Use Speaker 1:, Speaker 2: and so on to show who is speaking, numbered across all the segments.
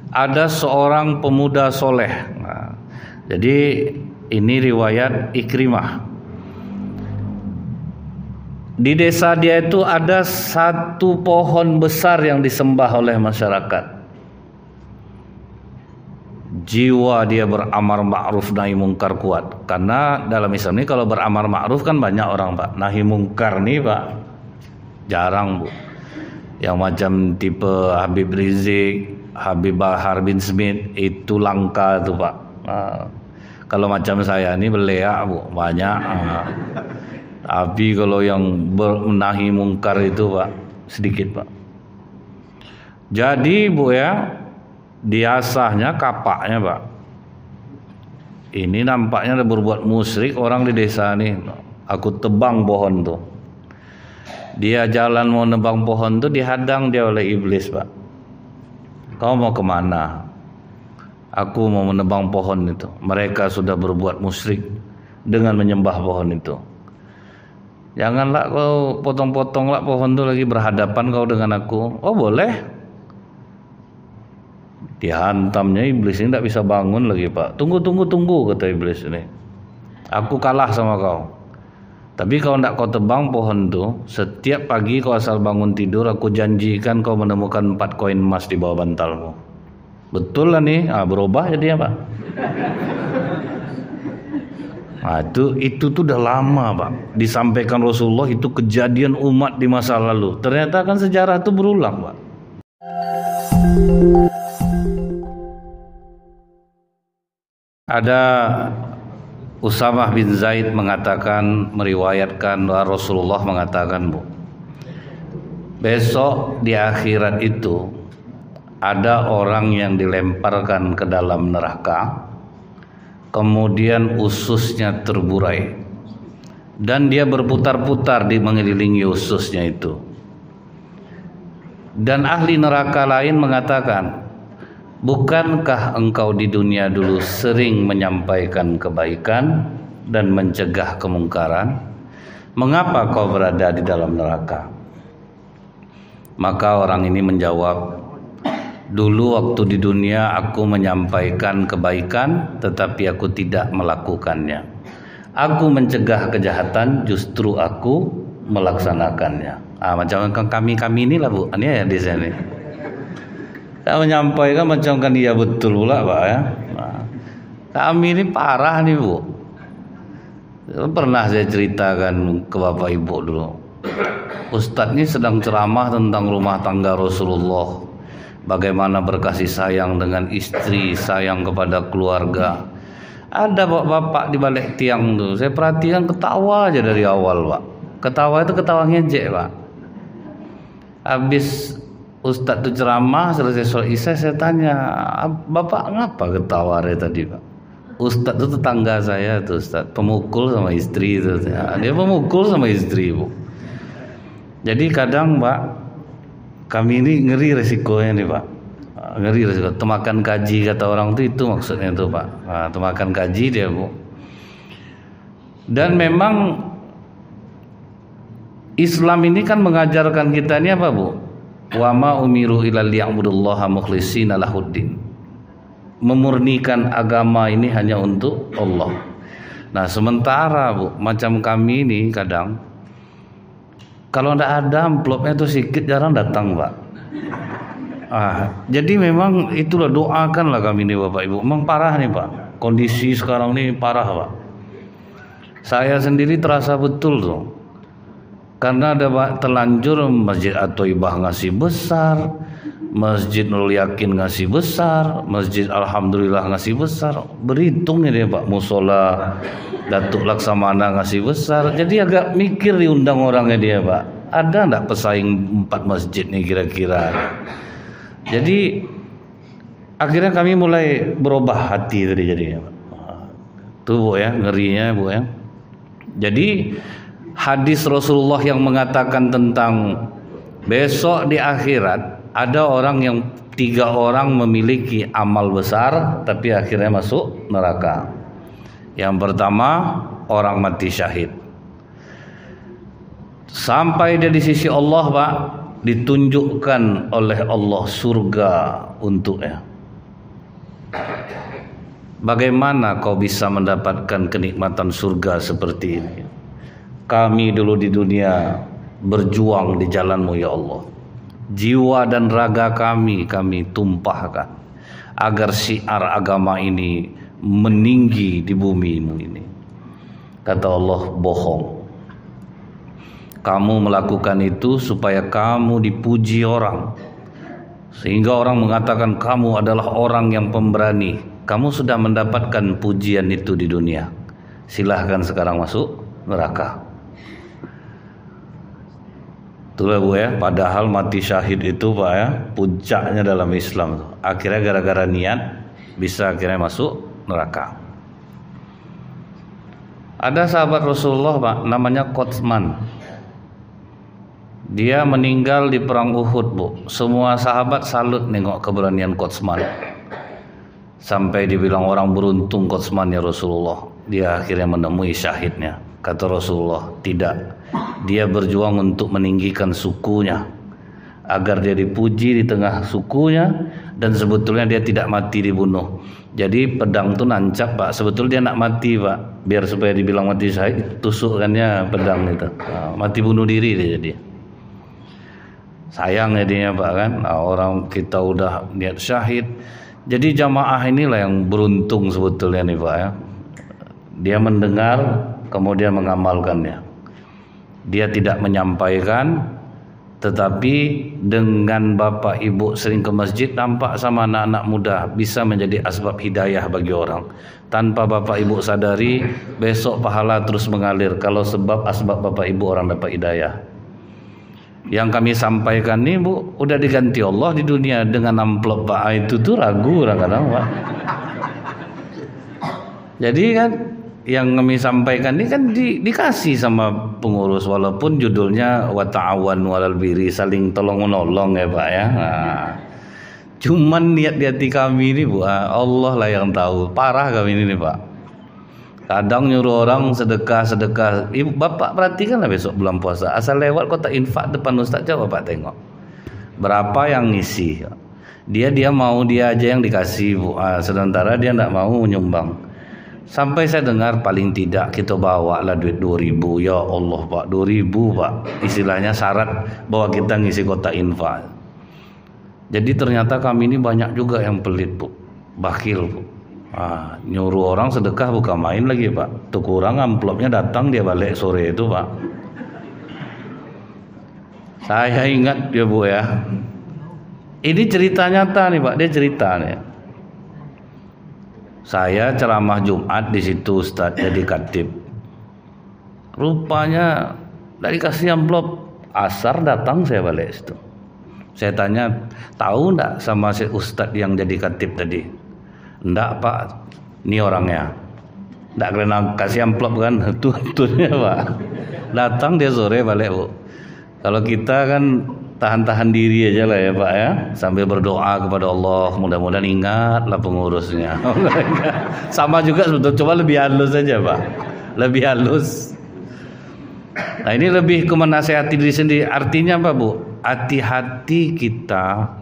Speaker 1: ada seorang pemuda soleh. Nah, jadi ini riwayat Ikrimah. Di desa dia itu ada satu pohon besar yang disembah oleh masyarakat. Jiwa dia beramar ma'ruf nahi mungkar kuat. Karena dalam Islam ini kalau beramar ma'ruf kan banyak orang, Pak. Nahi mungkar nih, Pak, jarang, Bu. Yang macam tipe Habib Rizik, Habib Bahar bin Smith itu langka tuh, Pak. Kalau macam saya ini beleak, Bu, banyak. Tapi kalau yang menahi mungkar itu, Pak, sedikit, Pak. Jadi, Bu ya, diasahnya kapaknya, Pak. Ini nampaknya berbuat musyrik orang di desa nih. Aku tebang pohon tuh. Dia jalan mau nebang pohon tuh dihadang dia oleh iblis, Pak. Kau mau kemana? Aku mau menebang pohon itu. Mereka sudah berbuat musyrik dengan menyembah pohon itu. Janganlah kau potong-potonglah pohon itu lagi berhadapan kau dengan aku. Oh boleh. Dihantamnya iblis ini tidak bisa bangun lagi, Pak. Tunggu kata iblis ini. Aku kalah sama kau. Tapi kalau tidak kau tebang pohon itu, setiap pagi kau asal bangun tidur, aku janjikan kau menemukan 4 koin emas di bawah bantalmu. Betul lah nih, berubah jadinya, Pak. Nah, itu tuh udah lama, Pak. Disampaikan Rasulullah itu kejadian umat di masa lalu. Ternyata kan sejarah itu berulang, Pak. Ada Usamah bin Zaid mengatakan, meriwayatkan bahwa Rasulullah mengatakan, Bu, besok di akhirat itu ada orang yang dilemparkan ke dalam neraka, kemudian ususnya terburai dan dia berputar-putar di mengelilingi ususnya itu. Dan ahli neraka lain mengatakan, bukankah engkau di dunia dulu sering menyampaikan kebaikan dan mencegah kemungkaran? Mengapa kau berada di dalam neraka? Maka orang ini menjawab, dulu waktu di dunia aku menyampaikan kebaikan tetapi aku tidak melakukannya. Aku mencegah kejahatan, justru aku melaksanakannya. Macam kami inilah, Bu. Ini ya di sini. Saya menyampaikan macam kan iya betul pula, Pak ya. Kami ini parah nih, Bu. Pernah saya ceritakan ke Bapak Ibu dulu. Ustadz ini sedang ceramah tentang rumah tangga Rasulullah. Bagaimana berkasih sayang dengan istri, sayang kepada keluarga. Ada bapak-bapak di balik tiang tuh. Saya perhatikan ketawa aja dari awal, Pak. Ketawa itu ketawa ngejek, Pak. Habis Ustadz itu ceramah, selesai sholat isya, saya tanya, Bapak ngapa ketawa dari tadi, Pak? Ustadz itu tetangga saya tuh, Ustadz. Pemukul sama istri itu. Dia pemukul sama istri, Bu. Jadi kadang, Pak, kami ini ngeri resikonya nih, Pak. Ngeri resiko. Temakan kaji kata orang itu maksudnya itu, Pak. Nah, temakan kaji dia, Bu. Dan memang Islam ini kan mengajarkan kita ini apa, Bu? Wa ma umiru illa liya'budullaha mukhlishina lahuddin. Memurnikan agama ini hanya untuk Allah. Nah, sementara, Bu, macam kami ini kadang kalau tidak ada amplopnya itu sedikit jarang datang, Pak. Jadi memang itulah, doakanlah kami ini, Bapak Ibu. Memang parah nih, Pak. Kondisi sekarang ini parah, Pak. Saya sendiri terasa betul tuh. Karena ada terlanjur Masjid At-Thaibah ngasih besar, Masjid Nurul Yakin ngasih besar, Masjid Alhamdulillah ngasih besar. Berhitung ini, Pak. Musola Datuk Laksamana ngasih besar. Jadi agak mikir diundang orangnya dia, Pak. Ada enggak pesaing 4 masjid nih kira-kira? Jadi akhirnya kami mulai berubah hati tadi jadinya, Pak. Tuh, Bu ya, ngerinya, Bu ya. Jadi hadis Rasulullah yang mengatakan tentang besok di akhirat ada orang yang 3 orang memiliki amal besar tapi akhirnya masuk neraka. Yang pertama, orang mati syahid. Sampai dia di sisi Allah, Pak, ditunjukkan oleh Allah surga untuknya. Bagaimana kau bisa mendapatkan kenikmatan surga seperti ini? Kami dulu di dunia berjuang di jalan-Mu ya Allah. Jiwa dan raga kami tumpahkan agar syiar agama ini meninggi di bumi-Mu ini. Kata Allah, bohong. Kamu melakukan itu supaya kamu dipuji orang, sehingga orang mengatakan kamu adalah orang yang pemberani. Kamu sudah mendapatkan pujian itu di dunia. Silahkan sekarang masuk neraka. Itulah Bu ya. Padahal mati syahid itu Pak ya, puncaknya dalam Islam. Akhirnya gara-gara niat bisa akhirnya masuk neraka. Ada sahabat Rasulullah Pak, namanya Qotsman. Dia meninggal di perang Uhud Bu. Semua sahabat salut nengok keberanian Qotsman. Sampai dibilang orang beruntung Qotsman ya Rasulullah. Dia akhirnya menemui syahidnya. Kata Rasulullah, tidak. Dia berjuang untuk meninggikan sukunya, agar dia dipuji di tengah sukunya, dan sebetulnya dia tidak mati dibunuh. Jadi pedang itu nancap Pak. Sebetulnya dia nak mati Pak. Biar supaya dibilang mati syahid, tusukkannya pedang itu. Mati bunuh diri dia jadi. Sayang jadinya Pak kan. Orang kita udah niat syahid. Jadi jamaah inilah yang beruntung sebetulnya nih Pak ya. Dia mendengar kemudian mengamalkannya. Dia tidak menyampaikan, tetapi dengan bapak ibu sering ke masjid, nampak sama anak-anak muda bisa menjadi asbab hidayah bagi orang. Tanpa bapak ibu sadari, besok pahala terus mengalir. Kalau sebab asbab bapak ibu orang dapat hidayah. Yang kami sampaikan nih Bu, udah diganti Allah di dunia dengan amplop Pak. Itu tuh ragu kadang-kadang Pak. Jadi kan yang kami sampaikan ini kan dikasih sama pengurus, walaupun judulnya wa ta'awanu 'alal birri, saling tolong menolong ya Pak ya. Nah, cuman niat di hati kami ini Bu, Allah lah yang tahu. Parah kami ini nih Pak. Kadang nyuruh orang sedekah. Ibu bapak perhatikanlah besok bulan puasa. Asal lewat kota infak depan Ustaz, coba Bapak tengok. Berapa yang ngisi? Dia mau dia aja yang dikasih Bu. Sementara dia tidak mau menyumbang. Sampai saya dengar paling tidak kita bawa lah duit 2.000. Ya Allah Pak, 2.000 Pak. Istilahnya syarat bahwa kita ngisi kota infak. Jadi ternyata kami ini banyak juga yang pelit Bu. Bakhil Bu. Nyuruh orang sedekah bukan main lagi Pak. Tuh kurang amplopnya datang dia balik sore itu Pak. Saya ingat ya Bu ya. Ini cerita nyata nih Pak. Dia cerita nih. Saya ceramah Jumat di situ Ustaz jadi khatib. Rupanya dari kasih amplop asar datang saya balik situ. Saya tanya, tahu enggak sama si Ustaz yang jadi khatib tadi? Enggak Pak, ini orangnya. Enggak kena kasih amplop kan, tuh-tuhnya Pak. Datang dia sore balik Bu. Kalau kita kan tahan-tahan diri aja lah ya Pak ya, sambil berdoa kepada Allah, mudah-mudahan ingatlah pengurusnya. Sama juga sebetulnya, coba lebih halus aja Pak, lebih halus. Nah ini lebih ke menasehati diri sendiri. Artinya apa Bu? Hati-hati kita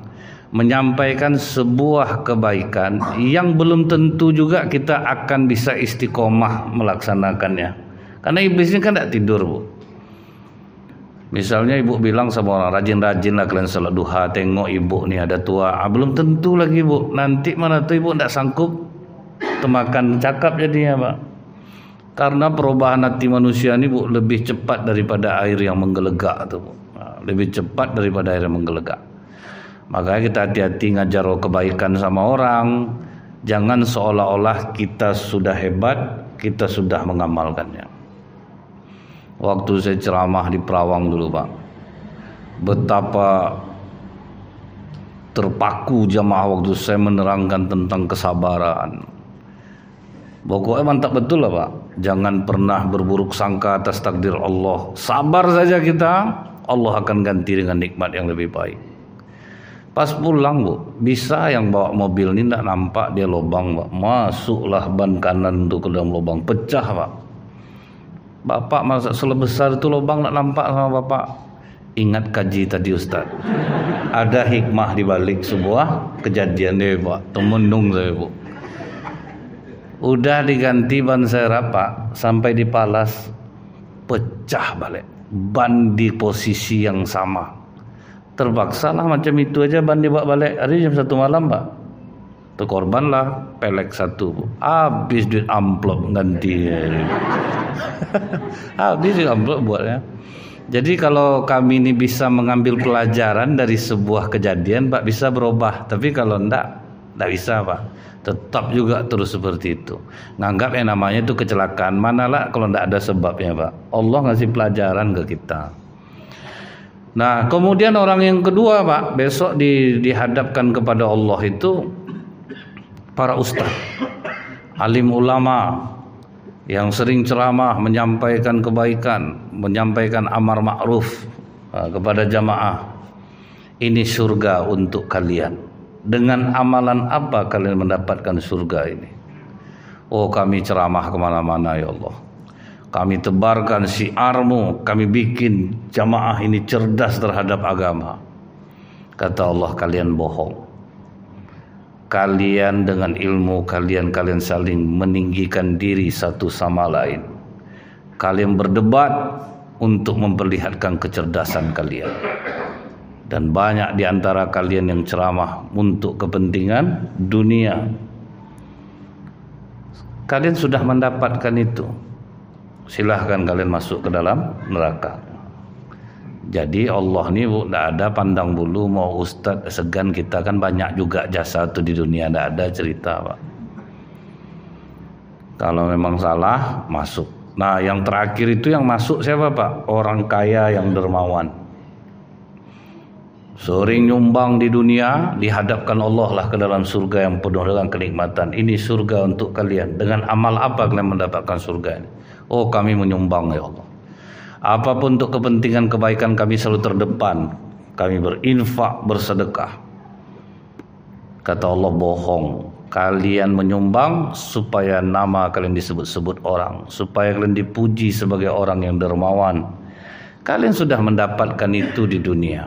Speaker 1: menyampaikan sebuah kebaikan yang belum tentu juga kita akan bisa istiqomah melaksanakannya. Karena iblis ini kan tidak tidur Bu. Misalnya ibu bilang sama orang, rajin-rajin lah kalian salat duha, tengok ibu nih ada tua. Belum tentu lagi Bu. Nanti mana tuh ibu tidak sanggup temakan cakap jadinya Pak. Karena perubahan hati manusia ini Bu lebih cepat daripada air yang menggelegak tuh Bu. Lebih cepat daripada air yang menggelegak. Makanya kita hati-hati ngajar kebaikan sama orang. Jangan seolah-olah kita sudah hebat, kita sudah mengamalkannya. Waktu saya ceramah di Perawang dulu Pak, betapa terpaku jamaah waktu saya menerangkan tentang kesabaran. Pokoknya mantap betul lah Pak. Jangan pernah berburuk sangka atas takdir Allah. Sabar saja kita, Allah akan ganti dengan nikmat yang lebih baik. Pas pulang Bu, bisa yang bawa mobil ini tidak nampak dia lubang Pak. Masuklah ban kanan untuk ke dalam lubang, pecah Pak. Bapak masa sebesar itu lubang tidak nampak sama Bapak. Ingat kaji tadi Ustaz. Ada hikmah di balik sebuah kejadian deh Pak. Temendung saya Bu. Udah diganti ban serep Pak, sampai di Palas pecah balik ban di posisi yang sama. Terpaksa lah macam itu aja ban dibawa balik. Hari jam 1 malam Pak, tuh korban lah pelek 1 Bu. Habis duit amplop ganti. Habis duit amplop buatnya. Jadi kalau kami ini bisa mengambil pelajaran dari sebuah kejadian Pak, bisa berubah. Tapi kalau enggak bisa Pak, tetap juga terus seperti itu. Nganggap yang namanya itu kecelakaan. Manalah kalau enggak ada sebabnya Pak. Allah ngasih pelajaran ke kita. Nah kemudian orang yang kedua Pak, besok dihadapkan kepada Allah itu para ustaz, alim ulama yang sering ceramah, menyampaikan kebaikan, menyampaikan amar ma'ruf kepada jamaah. Ini surga untuk kalian. Dengan amalan apa kalian mendapatkan surga ini? Oh kami ceramah kemana-mana ya Allah, kami tebarkan syiarmu, kami bikin jamaah ini cerdas terhadap agama. Kata Allah, kalian bohong. Kalian dengan ilmu kalian saling meninggikan diri satu sama lain. Kalian berdebat untuk memperlihatkan kecerdasan kalian. Dan banyak di antara kalian yang ceramah untuk kepentingan dunia. Kalian sudah mendapatkan itu. Silahkan kalian masuk ke dalam neraka. Jadi Allah ni tidak ada pandang bulu mau ustaz segan kita, kan banyak juga jasa tu di dunia, tidak ada cerita Pak. Kalau memang salah masuk. Nah yang terakhir itu yang masuk siapa Pak? Orang kaya yang dermawan, sering nyumbang di dunia, dihadapkan Allah lah ke dalam surga yang penuh dengan kenikmatan. Ini surga untuk kalian. Dengan amal apa kalian mendapatkan surga ini? Oh kami menyumbang ya Allah. Apapun untuk kepentingan kebaikan kami selalu terdepan. Kami berinfak, bersedekah. Kata Allah, bohong. Kalian menyumbang supaya nama kalian disebut-sebut orang, supaya kalian dipuji sebagai orang yang dermawan. Kalian sudah mendapatkan itu di dunia.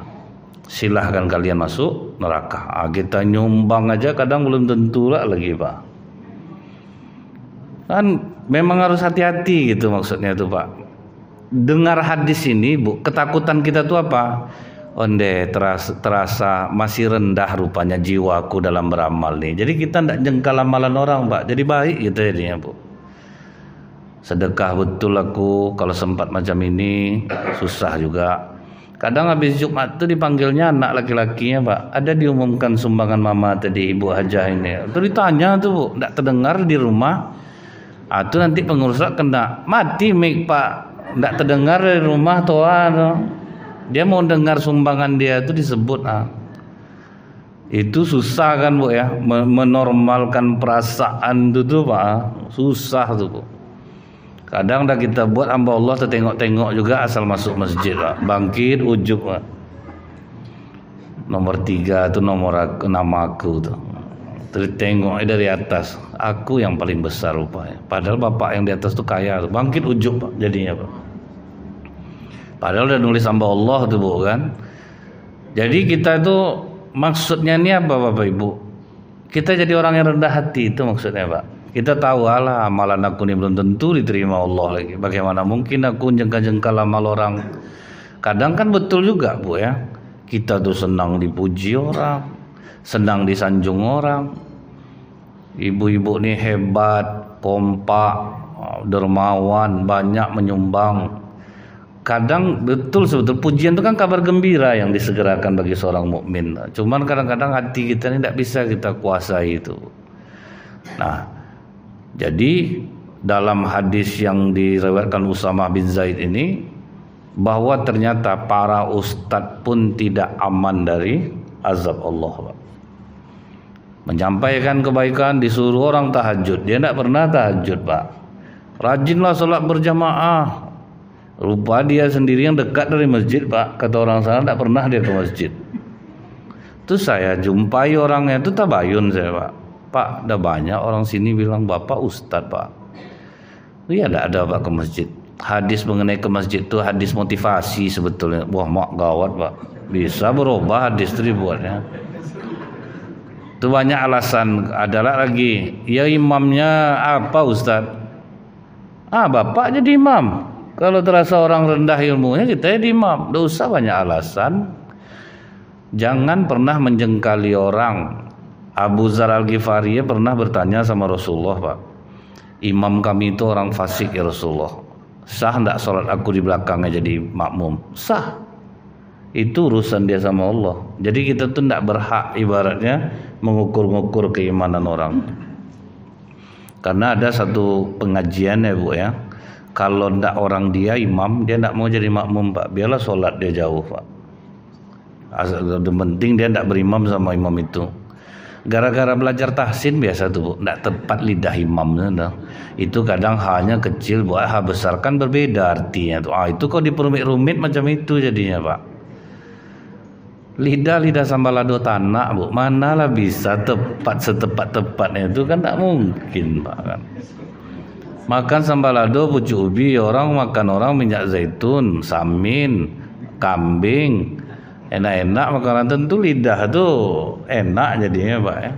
Speaker 1: Silahkan kalian masuk neraka. Kita nyumbang aja kadang belum tentu lah lagi Pak. Kan memang harus hati-hati gitu maksudnya tuh Pak. Dengar hadis ini Bu, ketakutan kita tuh apa? Onde terasa masih rendah rupanya jiwaku dalam beramal nih. Jadi kita tidak jengkal amalan orang Pak. Jadi baik gitu jadinya Bu. Sedekah betul aku kalau sempat macam ini, susah juga. Kadang habis Jumat tuh dipanggilnya anak laki-lakinya Pak. Ada diumumkan sumbangan mama tadi Ibu Hajah ini. Terus ditanya tuh Bu, tidak terdengar di rumah. Itu nanti pengurusnya kena mati mic Pak. Tidak terdengar dari rumah toa. Dia mau dengar sumbangan dia itu disebut. Itu susah kan Bu ya, menormalkan perasaan itu tuh Pak. Susah tuh Bu. Kadang dah kita buat hamba Allah tertengok-tengok juga asal masuk masjid Pak. Bangkit ujub Pak. Nomor 3 itu nama aku tuh. Tertengok dari atas, aku yang paling besar rupanya. Padahal bapak yang di atas tuh kaya, bangkit ujub Pak jadinya Pak. Padahal udah nulis hamba Allah tuh Bu kan. Jadi kita itu maksudnya ini apa Bapak Ibu? Kita jadi orang yang rendah hati itu maksudnya Pak. Kita tahu alah amalan aku ini belum tentu diterima Allah lagi. Bagaimana mungkin aku jengkal-jengkal amal orang? Kadang kan betul juga Bu ya. Kita tuh senang dipuji orang, senang disanjung orang. Ibu-ibu nih hebat, kompak, dermawan, banyak menyumbang. Kadang betul sebetulnya pujian itu kan kabar gembira yang disegerakan bagi seorang mukmin. Cuman kadang-kadang hati kita ini tidak bisa kita kuasai itu. Nah, jadi dalam hadis yang diriwayatkan Usamah bin Zaid ini, bahwa ternyata para ustadz pun tidak aman dari azab Allah Pak. Menyampaikan kebaikan, disuruh orang tahajud, dia tidak pernah tahajud Pak. Rajinlah sholat berjamaah. Rupa dia sendiri yang dekat dari masjid Pak. Kata orang sana tidak pernah dia ke masjid. Terus saya jumpai orangnya itu tabayun saya Pak. Pak, ada banyak orang sini bilang Bapak ustadz Pak. Iya tidak ada Pak ke masjid. Hadis mengenai ke masjid itu hadis motivasi sebetulnya. Wah mak gawat Pak. Bisa berubah hadis itu dibuatnya. Itu banyak alasan. Adalah lagi, ya imamnya apa Ustaz? Bapak jadi imam. Kalau terasa orang rendah ilmunya, kita jadi imam. Tidak usah banyak alasan. Jangan pernah menjengkali orang. Abu Dzar Al-Ghifari pernah bertanya sama Rasulullah, Pak, imam kami itu orang fasik ya Rasulullah, sah enggak sholat aku di belakangnya jadi makmum? Sah. Itu urusan dia sama Allah. Jadi kita tuh enggak berhak ibaratnya mengukur-ngukur keimanan orang. Karena ada satu pengajian ya Bu ya, kalau ndak orang dia imam, dia ndak mau jadi makmum Pak, biarlah sholat dia jauh Pak. Yang penting dia ndak berimam sama imam itu. Gara-gara belajar tahsin biasa tuh Bu, ndak tepat lidah imamnya. Itu kadang hanya kecil Bu, besar kan berbeda artinya tuh. Itu kok diperumit-rumit macam itu jadinya Pak. Lidah sambalado tanah Bu, manalah bisa tepat setepat-tepatnya, itu kan tak mungkin Pak kan. Makan sambalado pucuk ubi, orang makan orang minyak zaitun, samin, kambing, enak-enak makanan, tentu lidah tuh enak jadinya Pak ya.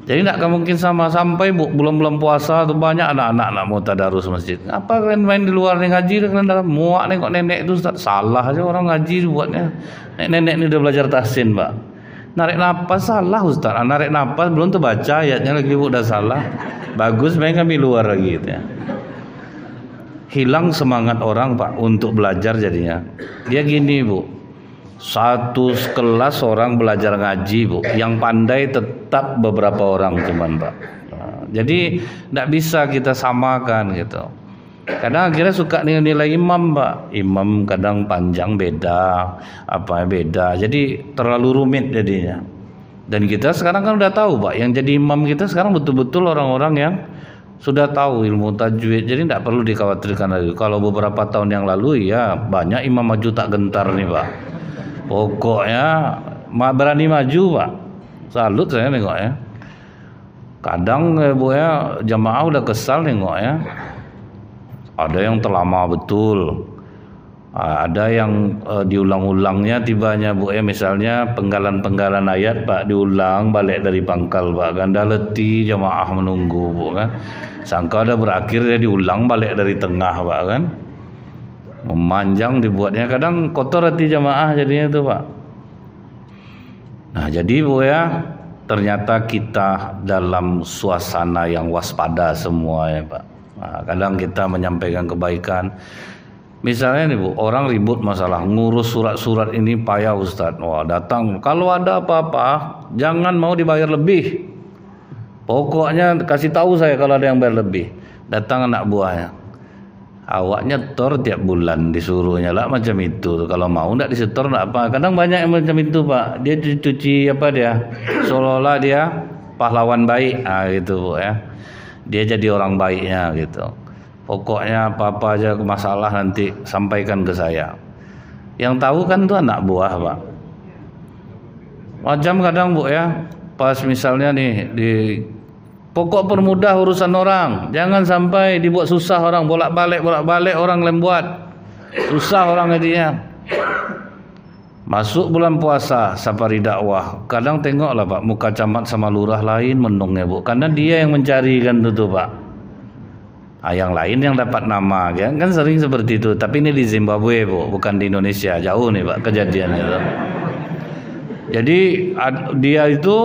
Speaker 1: Jadi tidak mungkin sama. Sampai Bu, bulan-bulan puasa tuh banyak anak-anak nak mau tadarus masjid. Apa kalian main di luar nih ngaji, kalian dalam muak nengok nenek itu Ustaz. Salah aja orang ngaji buatnya. Nenek ini udah belajar tahsin Pak. Narik napas salah Ustaz. Narik napas belum terbaca ayatnya lagi Bu, udah salah. Bagus main kami luar lagi gitu ya. Hilang semangat orang Pak untuk belajar jadinya. Dia gini Bu, satu kelas orang belajar ngaji Bu, yang pandai tetap beberapa orang cuman Pak. Jadi tidak bisa kita samakan gitu. Kadang akhirnya suka nilai imam Pak. Imam kadang panjang beda, apa beda. Jadi terlalu rumit jadinya. Dan kita sekarang kan udah tahu Pak, yang jadi imam kita sekarang betul-betul orang-orang yang sudah tahu ilmu tajwid. Jadi tidak perlu dikhawatirkan lagi. Kalau beberapa tahun yang lalu ya banyak imam maju tak gentar nih Pak. Pokoknya berani maju Pak. Salut saya nengok ya. Kadang Bu ya jamaah udah kesal nengok ya. Ada yang terlama betul. Ada yang diulang-ulangnya tibanya Bu ya, misalnya penggalan-penggalan ayat Pak diulang balik dari pangkal Pak. Ganda letih jamaah menunggu Bu kan. Sangka udah berakhir dia diulang balik dari tengah Pak kan. Memanjang dibuatnya, kadang kotor hati jamaah jadinya itu Pak. Nah jadi Bu ya, ternyata kita dalam suasana yang waspada semua ya Pak. Nah, kadang kita menyampaikan kebaikan. Misalnya nih Bu, orang ribut masalah ngurus surat-surat ini payah Ustadz. Wah datang, kalau ada apa-apa jangan mau dibayar lebih. Pokoknya kasih tahu saya kalau ada yang bayar lebih. Datang anak buahnya, awak nyetor tiap bulan disuruhnya lah macam itu. Kalau mau ndak disetor ndak apa. Kadang banyak yang macam itu Pak. Dia cuci apa dia, seolah-olah dia pahlawan baik gitu Bu ya. Dia jadi orang baiknya gitu. Pokoknya apa-apa aja masalah nanti sampaikan ke saya. Yang tahu kan itu anak buah Pak. Macam kadang Bu ya, pas misalnya nih di pokok permudah urusan orang, jangan sampai dibuat susah orang, bolak-balik orang lembuat, susah orang jadinya. Masuk bulan puasa, safari dakwah, kadang tengoklah Pak, muka camat sama lurah lain menungnya Bu, karena dia yang mencarikan itu Pak. Yang lain yang dapat nama, kan sering seperti itu. Tapi ini di Zimbabwe Bu, bukan di Indonesia, jauh nih Pak kejadiannya itu. Jadi dia itu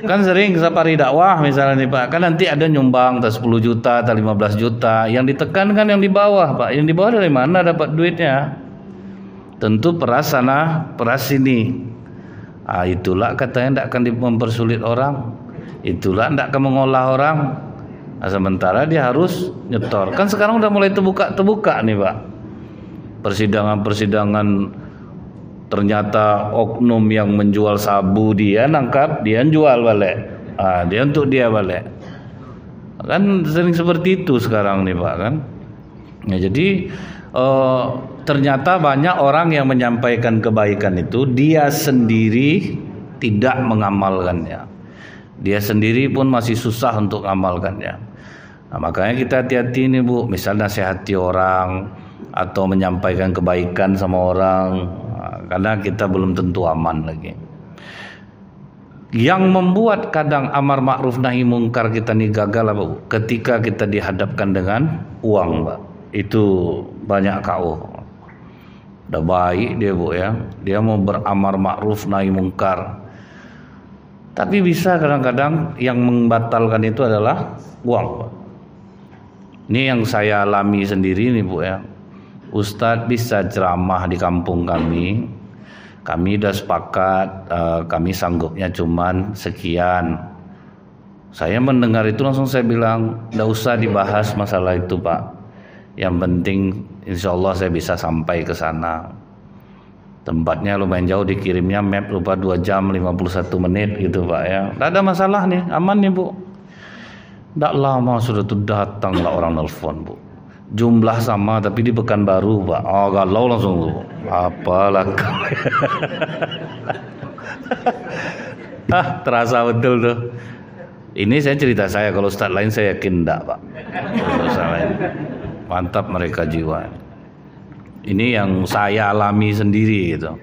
Speaker 1: kan sering safari dakwah misalnya nih Pak, kan nanti ada nyumbang tak 10 juta atau 15 juta, yang ditekan kan yang di bawah Pak. Yang di bawah dari mana dapat duitnya? Tentu peras sana peras sini. Itulah katanya tidak akan mempersulit orang, itulah tidak akan mengolah orang. Sementara dia harus nyetor. Kan sekarang udah mulai terbuka nih Pak, persidangan ternyata oknum yang menjual sabu dia nangkap, dia jual balik, dia untuk dia balik. Kan sering seperti itu sekarang nih Pak kan. Ya, jadi ternyata banyak orang yang menyampaikan kebaikan itu dia sendiri tidak mengamalkannya. Dia sendiri pun masih susah untuk mengamalkannya. Nah, makanya kita hati-hati nih Bu, misalnya nasihati orang atau menyampaikan kebaikan sama orang, karena kita belum tentu aman lagi. Yang membuat kadang amar ma'ruf nahi mungkar kita nih gagal apa Bu? Ketika kita dihadapkan dengan uang, Pak. Itu banyak KO. Udah baik dia Bu ya. Dia mau beramar ma'ruf nahi mungkar. Tapi bisa kadang-kadang yang membatalkan itu adalah uang, Pak. Ini yang saya alami sendiri nih Bu ya. Ustadz bisa ceramah di kampung kami. Kami udah sepakat, kami sanggupnya cuman sekian. Saya mendengar itu langsung saya bilang, nggak usah dibahas masalah itu Pak. Yang penting insya Allah saya bisa sampai ke sana. Tempatnya lumayan jauh, dikirimnya map lupa 2 jam 51 menit gitu Pak ya. Nggak ada masalah nih, aman nih Bu. Nggak lama sudah tuh datanglah orang nelfon Bu. Jumlah sama tapi di Pekanbaru Pak. Oh galau langsung Bu. Apalah kau. Terasa betul tuh. Ini saya cerita saya, kalau ustaz lain saya yakin enggak Pak. Mantap mereka jiwa. Ini yang saya alami sendiri gitu.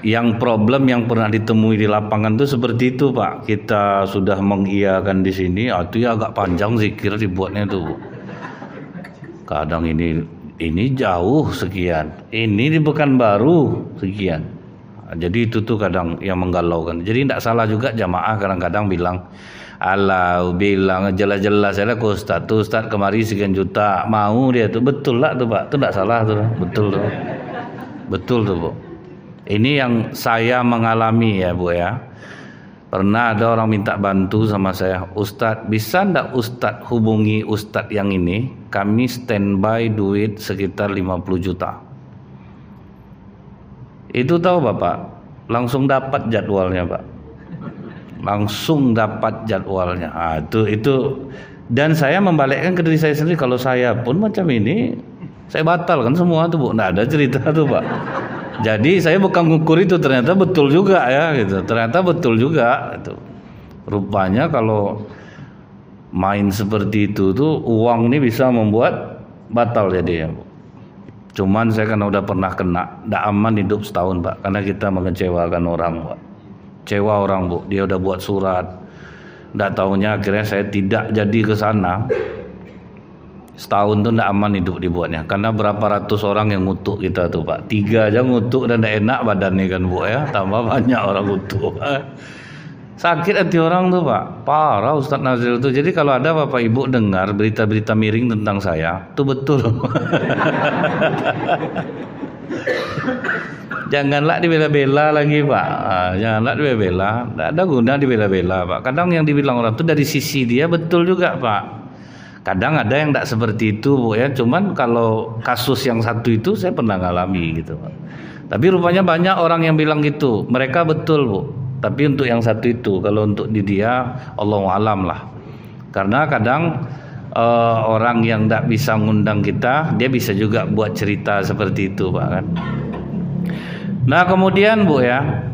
Speaker 1: Yang problem yang pernah ditemui di lapangan tuh seperti itu Pak. Kita sudah mengiyakan di sini, itu ya agak panjang zikir dibuatnya tuh Bu. Kadang ini jauh sekian, ini di Pekanbaru sekian. Jadi itu tuh kadang yang menggalaukan. Jadi tidak salah juga jamaah kadang-kadang bilang, alah bilang jelas-jelas saya ke Ustaz, tuh Ustaz kemari sekian juta, mau dia tuh, betul lah tuh Pak, itu tidak salah tuh, betul tuh, betul tuh Bu. Ini yang saya mengalami ya Bu ya. Pernah ada orang minta bantu sama saya, Ustadz bisa ndak Ustadz hubungi Ustadz yang ini, kami standby duit sekitar 50 juta. Itu tahu Bapak, langsung dapat jadwalnya Pak. Langsung dapat jadwalnya. Itu dan saya membalikkan ke diri saya sendiri, kalau saya pun macam ini, saya batalkan semua tuh Bu. Nggak ada cerita tuh Pak. Jadi saya bukan ngukur itu, ternyata betul juga ya gitu. Ternyata betul juga itu. Rupanya kalau main seperti itu tuh uang ini bisa membuat batal jadi ya Bu. Cuman saya kan udah pernah kena, nggak aman hidup setahun Pak, karena kita mengecewakan orang Pak. Cewa orang Bu, dia udah buat surat. Nggak tahunya akhirnya saya tidak jadi ke sana. Setahun tuh ndak aman hidup dibuatnya, karena berapa ratus orang yang ngutuk kita tuh Pak. 3 aja ngutuk dan ndak enak badannya kan Bu ya, tambah banyak orang ngutuk. Sakit hati orang tuh Pak, parah Ustadz Nazril tuh. Jadi kalau ada Bapak Ibu dengar berita-berita miring tentang saya, itu betul. Janganlah dibela-bela lagi Pak. Janganlah dibela-bela, ndak ada guna dibela-bela Pak. Kadang yang dibilang orang tuh dari sisi dia betul juga Pak. Kadang ada yang tidak seperti itu Bu ya. Cuman kalau kasus yang satu itu saya pernah ngalami gitu Pak. Tapi rupanya banyak orang yang bilang gitu. Mereka betul Bu. Tapi untuk yang satu itu, kalau untuk di dia Allahu alam lah. Karena kadang orang yang tidak bisa ngundang kita, dia bisa juga buat cerita seperti itu Pak kan. Nah kemudian Bu ya,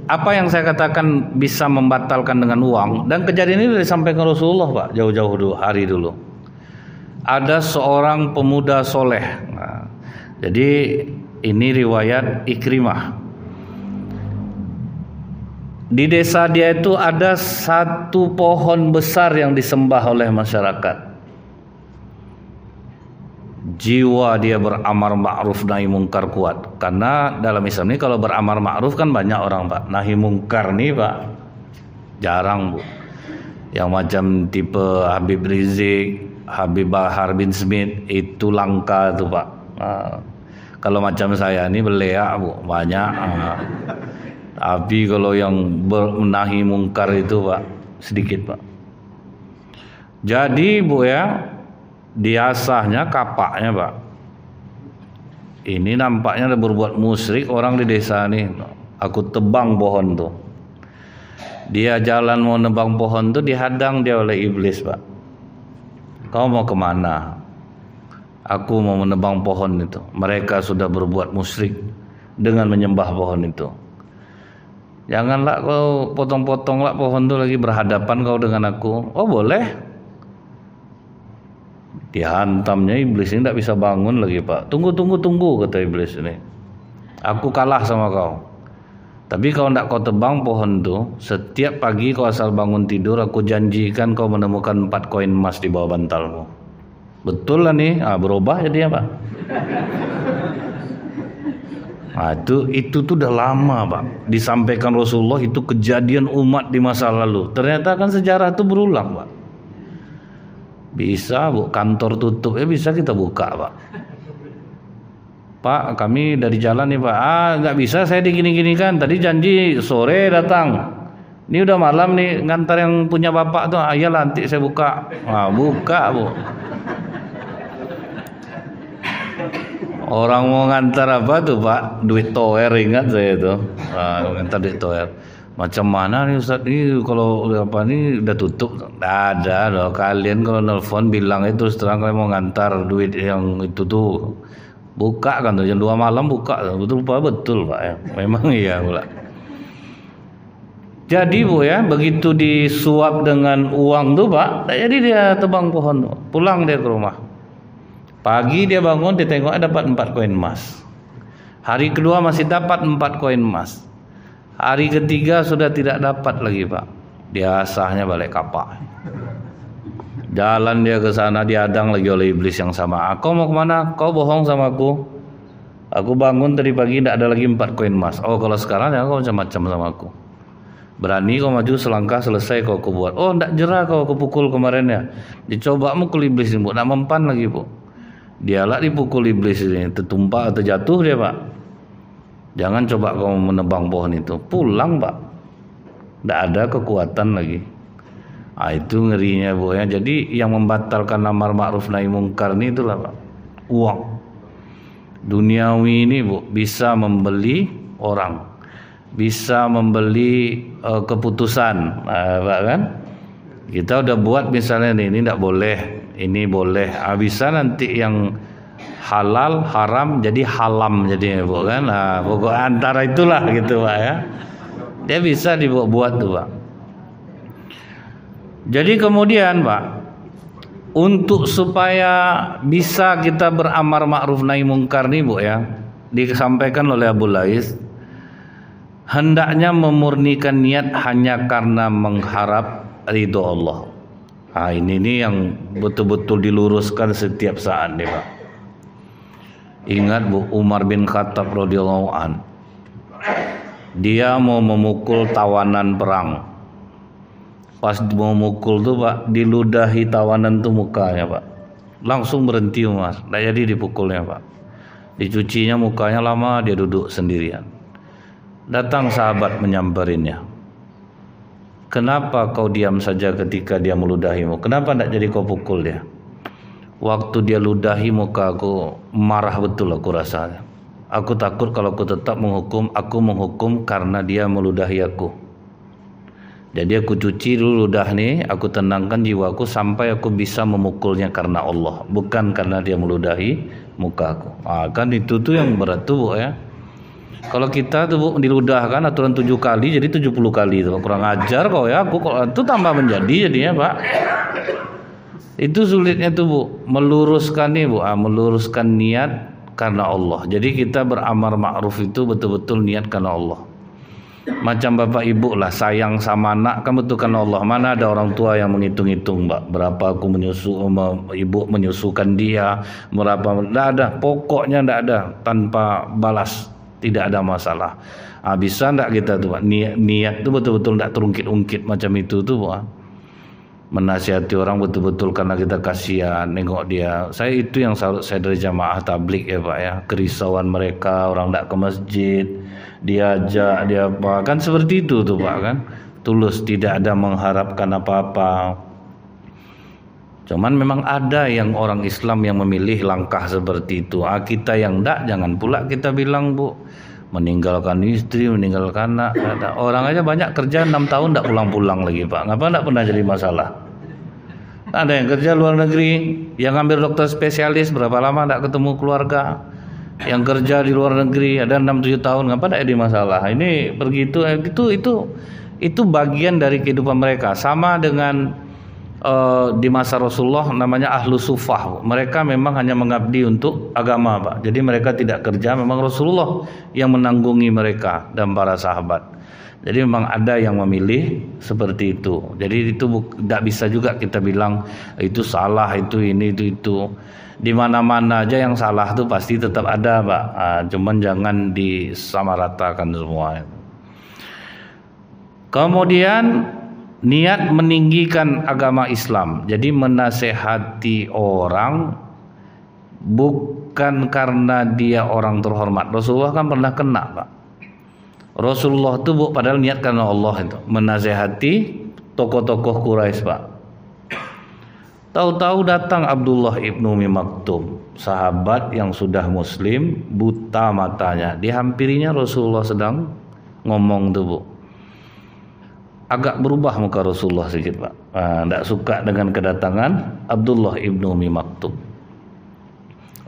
Speaker 1: apa yang saya katakan bisa membatalkan dengan uang, dan kejadian ini disampaikan Rasulullah Pak, jauh-jauh dulu, hari dulu. Ada seorang pemuda soleh. Nah, jadi ini riwayat Ikrimah. Di desa dia itu ada satu pohon besar yang disembah oleh masyarakat. Jiwa dia beramar ma'ruf nahi mungkar kuat. Karena dalam Islam ini kalau beramar ma'ruf kan banyak orang Pak. Nahi mungkar nih Pak jarang Bu. Yang macam tipe Habib Rizik, Habib Bahar bin Smith itu langka tuh Pak. Kalau macam saya ini beleak Bu, banyak. Tapi kalau yang menahi mungkar itu Pak sedikit Pak. Jadi Bu ya, diasahnya kapaknya Pak. Ini nampaknya ada berbuat musyrik orang di desa nih. Aku tebang pohon tuh. Dia jalan mau nebang pohon tuh dihadang dia oleh iblis Pak. Kau mau kemana? Aku mau menebang pohon itu. Mereka sudah berbuat musyrik dengan menyembah pohon itu. Janganlah kau potong-potonglah pohon itu lagi, berhadapan kau dengan aku. Oh boleh. Dihantamnya iblis ini tidak bisa bangun lagi Pak. Tunggu kata iblis ini. Aku kalah sama kau. Tapi kalau tidak kau tebang pohon tuh, setiap pagi kau asal bangun tidur, aku janjikan kau menemukan 4 koin emas di bawah bantalmu. Betul lah nih, berubah jadi apa? Nah, itu tuh udah lama Pak. Disampaikan Rasulullah, itu kejadian umat di masa lalu. Ternyata kan sejarah itu berulang Pak. Bisa Bu, kantor tutup bisa kita buka Pak. Pak, kami dari jalan nih Pak. Nggak bisa, saya digini-gini kan. Tadi janji sore datang. Ini udah malam nih, ngantar yang punya bapak tuh. Iyalah nanti saya buka. Buka Bu. Orang mau ngantar apa tuh Pak? Duit toer, ingat saya tuh. Ngantar duit toer. Macam mana nih Ustaz ini kalau apa nih udah tutup? Nggak ada loh. Kalian kalau nelfon bilang itu terus terang kalian mau ngantar duit yang itu tuh. Buka kan tuh jam 2 malam buka. Betul Pak, betul Pak ya. Memang iya pula. Jadi Bu ya, begitu disuap dengan uang tuh Pak, jadi dia tebang pohon tuh. Pulang dia ke rumah. Pagi dia bangun, dia tengok dapat 4 koin emas. Hari kedua masih dapat 4 koin emas. Hari ketiga sudah tidak dapat lagi Pak. Dia asahnya balik kapak. Jalan dia ke sana, diadang lagi oleh iblis yang sama. Kau mau kemana? Kau bohong sama aku. Aku bangun tadi pagi tidak ada lagi 4 koin emas. Oh kalau sekarang ya kau macam-macam sama aku. Berani kau maju selangkah selesai kau buat. Oh tidak jerah kau pukul kemarin ya. Dicoba mukul iblis ini Bu, tidak mempan lagi Bu. Dialah dipukul iblis ini, tertumpah atau jatuh dia Pak. Jangan coba kau menebang pohon itu. Pulang Pak. Tidak ada kekuatan lagi. Itu ngerinya Bu ya. Jadi yang membatalkan amar ma'ruf nahi mungkar ini itulah Pak. Uang. Duniawi ini Bu bisa membeli orang. Bisa membeli keputusan. Pak kan? Kita udah buat misalnya ini tidak boleh, ini boleh. Bisa nanti yang halal haram jadi halam jadinya Bu kan. Pokok antara itulah gitu Pak ya. Dia bisa dibuat tuh Pak. Jadi kemudian Pak, untuk supaya bisa kita beramar ma'ruf nahi mungkar nih Bu ya, disampaikan oleh Abu Lais, hendaknya memurnikan niat hanya karena mengharap ridho Allah. Ini nih yang betul-betul diluruskan setiap saat nih Pak. Ingat Bu, Umar bin Khattab radhiyallahu an, dia mau memukul tawanan perang. Pas mau mukul tuh Pak, diludahi tawanan tuh mukanya Pak. Langsung berhenti Umar, tidak jadi dipukulnya Pak. Dicucinya mukanya lama, dia duduk sendirian. Datang sahabat menyampainya. Kenapa kau diam saja ketika dia meludahimu? Kenapa tidak jadi kau pukul dia? Waktu dia ludahi muka aku, marah betul aku rasanya. Aku takut kalau aku tetap menghukum, aku menghukum karena dia meludahi aku. Jadi aku cuci dulu ludah nih, aku tenangkan jiwaku sampai aku bisa memukulnya karena Allah, bukan karena dia meludahi mukaku. Kan itu tuh yang berat tuh Bu ya. Kalau kita tuh Bu diludahkan aturan 7 kali jadi 70 kali tuh. Kurang ajar kau ya, aku kalau itu tambah menjadi jadinya Pak. Itu sulitnya tuh Bu, meluruskan nih Bu, meluruskan niat karena Allah. Jadi kita beramar ma'ruf itu betul-betul niat karena Allah. Macam bapak ibu lah, sayang sama anak kan betul karena Allah. Mana ada orang tua yang menghitung-hitung Mbak, berapa aku ibu menyusukan dia, berapa, tidak ada, pokoknya tidak ada, tanpa balas, tidak ada masalah. Bisa tidak kita tuh Pak, niat itu betul-betul tidak terungkit-ungkit macam itu tuh Pak. Menasihati orang betul-betul karena kita kasihan nengok dia. Saya itu yang saya dari jamaah tablik ya Pak ya, kerisauan mereka, orang tidak ke masjid, diajak dia apa kan seperti itu tuh Pak kan, tulus, tidak ada mengharapkan apa-apa. Cuman memang ada yang orang Islam yang memilih langkah seperti itu. Kita yang enggak, jangan pula kita bilang Bu meninggalkan istri, meninggalkan anak. Orang aja banyak kerja 6 tahun enggak pulang-pulang lagi Pak. Ngapa enggak pernah jadi masalah? Ada yang kerja luar negeri, yang ngambil dokter spesialis berapa lama enggak ketemu keluarga. Yang kerja di luar negeri ada 6-7 tahun, ngapa enggak jadi masalah? Ini begitu itu bagian dari kehidupan mereka. Sama dengan di masa Rasulullah namanya ahlu sufah. Mereka memang hanya mengabdi untuk agama, Pak. Jadi mereka tidak kerja, memang Rasulullah yang menanggungi mereka dan para sahabat. Jadi memang ada yang memilih seperti itu. Jadi itu tidak bisa juga kita bilang itu salah, itu ini, itu. Di mana-mana aja yang salah tuh pasti tetap ada, Pak. Cuman jangan disamaratakan semua. Kemudian niat meninggikan agama Islam. Jadi menasehati orang bukan karena dia orang terhormat. Rasulullah kan pernah kena, Pak. Rasulullah itu padahal niat karena Allah itu menasehati tokoh-tokoh Quraisy, Pak. Tahu-tahu datang Abdullah ibnu Umi Maktum, sahabat yang sudah muslim, buta matanya. Dihampirinya Rasulullah sedang ngomong tuh, Bu. Agak berubah muka Rasulullah sedikit, Pak. Tidak suka dengan kedatangan Abdullah ibnu Umi Maktum.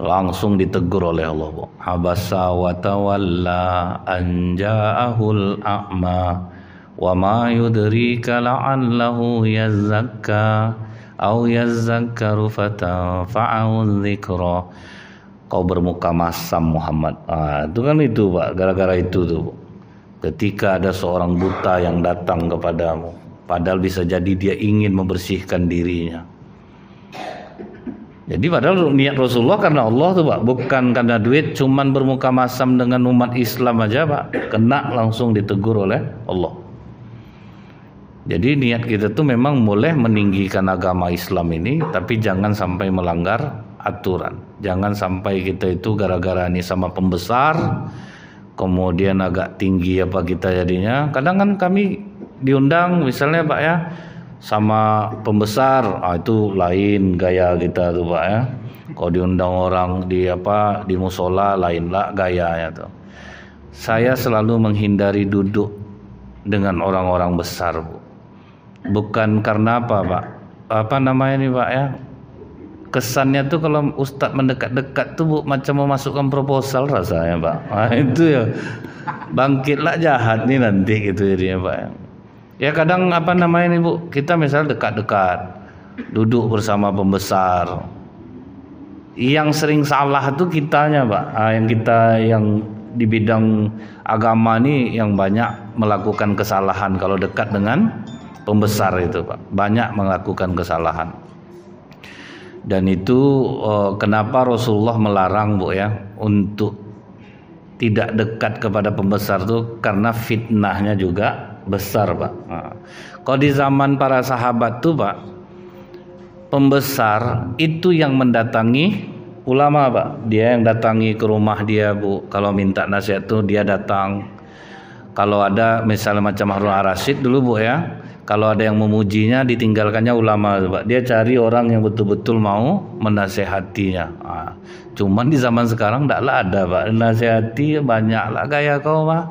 Speaker 1: Langsung ditegur oleh Allah, Bu. Abasa wa tawalla an ja'ahul a'ma wa ma yudrika la'allahu yazakka au yazakkaru fatanfa'u dzikra. Kau bermuka masam Muhammad. Itu kan itu, Pak. Gara-gara itu tuh, Bu. Ketika ada seorang buta yang datang kepadamu, padahal bisa jadi dia ingin membersihkan dirinya. Jadi padahal niat Rasulullah karena Allah tuh, Pak, bukan karena duit. Cuman bermuka masam dengan umat Islam aja, Pak, kena langsung ditegur oleh Allah. Jadi niat kita tuh memang boleh meninggikan agama Islam ini, tapi jangan sampai melanggar aturan. Jangan sampai kita itu gara-gara ini sama pembesar, kemudian agak tinggi apa kita jadinya. Kadang kan kami diundang misalnya, Pak ya, sama pembesar, itu lain gaya kita tuh, Pak ya. Kalau diundang orang di musola, lain lah gayanya tuh. Saya selalu menghindari duduk dengan orang-orang besar, Bu. Bukan karena apa, Pak? Apa namanya nih, Pak ya? Kesannya tuh kalau ustadz mendekat-dekat tuh, Bu, macam memasukkan proposal rasanya, Pak. Itu ya, bangkitlah jahat nih nanti gitu jadinya, Pak. Ya kadang apa namanya nih, Bu, kita misalnya dekat-dekat, duduk bersama pembesar. Yang sering salah tuh kitanya, Pak. Yang di bidang agama nih yang banyak melakukan kesalahan kalau dekat dengan pembesar itu, Pak. Banyak melakukan kesalahan. Dan itu kenapa Rasulullah melarang, Bu ya, untuk tidak dekat kepada pembesar tuh karena fitnahnya juga besar, Pak. Kalau di zaman para sahabat tuh, Pak, pembesar itu yang mendatangi ulama, Pak. Dia yang datangi ke rumah dia, Bu. Kalau minta nasihat tuh dia datang. Kalau ada misalnya macam Harun Ar-Rasyid dulu, Bu ya, kalau ada yang memujinya ditinggalkannya ulama, Pak. Dia cari orang yang betul-betul mau menasehatinya. Cuman di zaman sekarang tidaklah ada, Pak. Nasihati banyaklah gaya kau, Pak.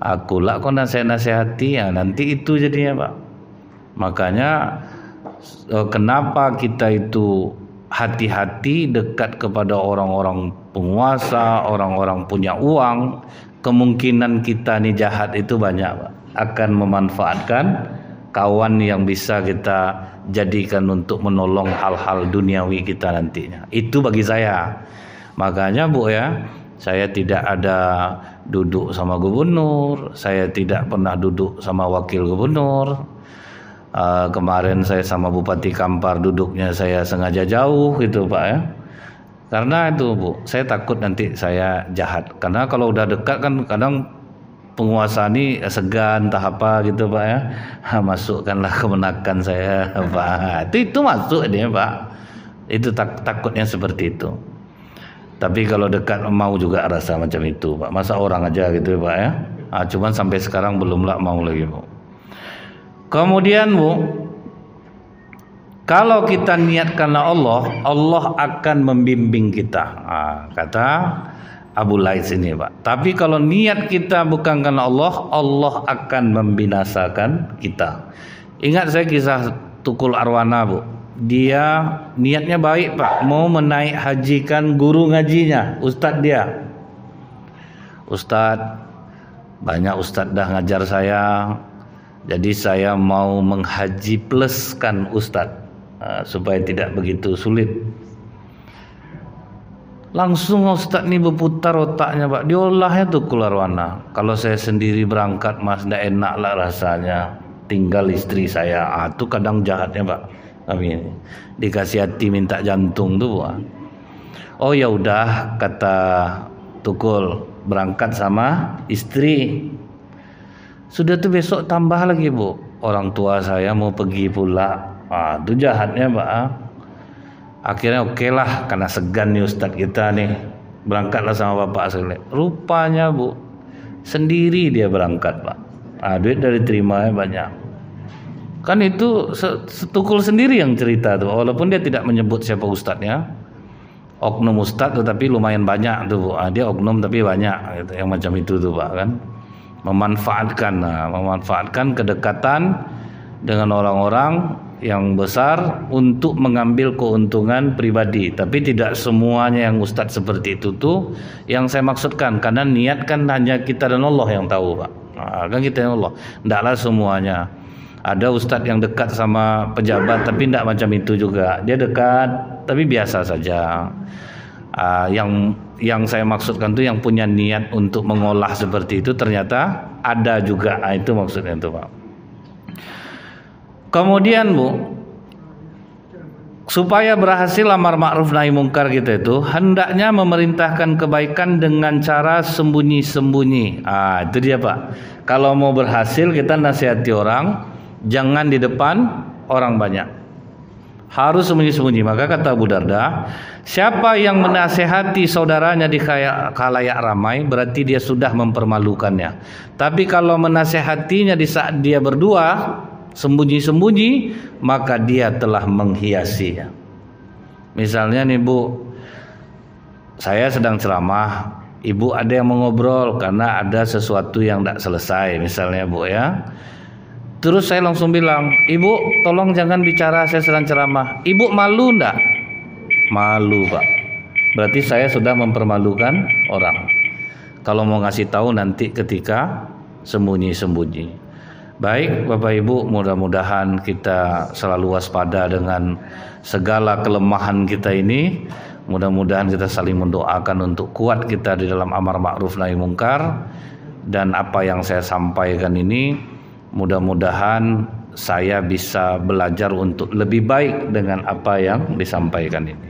Speaker 1: Aku lah kau nasihati, ya nanti itu jadinya, Pak. Makanya kenapa kita itu hati-hati dekat kepada orang-orang penguasa, orang-orang punya uang. Kemungkinan kita nih jahat itu banyak, Pak. Akan memanfaatkan kawan yang bisa kita jadikan untuk menolong hal-hal duniawi kita nantinya. Itu bagi saya. Makanya, Bu ya, saya tidak ada duduk sama gubernur, saya tidak pernah duduk sama wakil gubernur. Kemarin saya sama Bupati Kampar duduknya saya sengaja jauh gitu, Pak ya. Karena itu, Bu, saya takut nanti saya jahat. Karena kalau udah dekat kan kadang penguasa ini segan entah apa gitu, Pak ya. Masukkanlah kemenakan saya, Pak. Itu masuk dia, Pak. Itu takutnya seperti itu. Tapi kalau dekat mau juga rasa macam itu, Pak. Masa orang aja gitu, Pak ya. Cuman sampai sekarang belumlah mau lagi, Bu. Kemudian, Bu, kalau kita niat karena Allah, Allah akan membimbing kita. Kata Abu Lais ini, Pak. Tapi kalau niat kita bukan karena Allah, Allah akan membinasakan kita. Ingat saya kisah Tukul Arwana, Bu. Dia niatnya baik, Pak. Mau menaik hajikan guru ngajinya, ustadz dia. Ustadz, banyak ustadz dah ngajar saya. Jadi saya mau menghaji pluskan ustadz. supaya tidak begitu sulit. Langsung Ustadz ini berputar otaknya Pak, diolahnya tuh keluar warna. Kalau saya sendiri berangkat Mas, tidak enak lah rasanya, tinggal istri saya. Itu kadang jahatnya Pak kami ini. Dikasih hati minta jantung tuh Pak. Oh ya udah, kata Tukul, berangkat sama istri. Sudah tuh besok tambah lagi Bu, orang tua saya mau pergi pula. Itu jahatnya Pak. Akhirnya oke lah, karena segan nih Ustadz kita nih, berangkatlah sama bapak sekali. Rupanya Bu, sendiri dia berangkat Pak. Duit dari terimanya banyak. Kan itu Tukul sendiri yang cerita tuh, walaupun dia tidak menyebut siapa ustadznya. Oknum ustadz tetapi lumayan banyak tuh Bu. Dia oknum tapi banyak gitu, yang macam itu tuh Pak kan. Memanfaatkan kedekatan dengan orang-orang yang besar untuk mengambil keuntungan pribadi. Tapi tidak semuanya yang ustadz seperti itu tuh yang saya maksudkan, karena niat kan hanya kita dan Allah yang tahu Pak. Kan kita dan Allah, tidaklah semuanya. Ada ustadz yang dekat sama pejabat tapi tidak macam itu juga, dia dekat tapi biasa saja. Yang saya maksudkan tuh yang punya niat untuk mengolah seperti itu ternyata ada juga. Itu maksudnya itu Pak. Kemudian Bu, supaya berhasil amar ma'ruf nahi mungkar kita itu hendaknya memerintahkan kebaikan dengan cara sembunyi-sembunyi. Itu dia Pak. Kalau mau berhasil kita nasihati orang, jangan di depan orang banyak, harus sembunyi-sembunyi. Maka kata Abu Darda, siapa yang menasihati saudaranya di khalayak ramai berarti dia sudah mempermalukannya. Tapi kalau menasihatinya di saat dia berdua sembunyi-sembunyi, maka dia telah menghiasinya. Misalnya nih Bu, saya sedang ceramah, Ibu ada yang mengobrol karena ada sesuatu yang tidak selesai misalnya Bu ya. Terus saya langsung bilang, Ibu tolong jangan bicara, saya sedang ceramah. Ibu malu enggak? Malu Pak. Berarti saya sudah mempermalukan orang. Kalau mau ngasih tahu nanti ketika sembunyi-sembunyi. Baik Bapak Ibu, mudah-mudahan kita selalu waspada dengan segala kelemahan kita ini. Mudah-mudahan kita saling mendoakan untuk kuat kita di dalam amar ma'ruf nahi mungkar. Dan apa yang saya sampaikan ini, mudah-mudahan saya bisa belajar untuk lebih baik dengan apa yang disampaikan ini.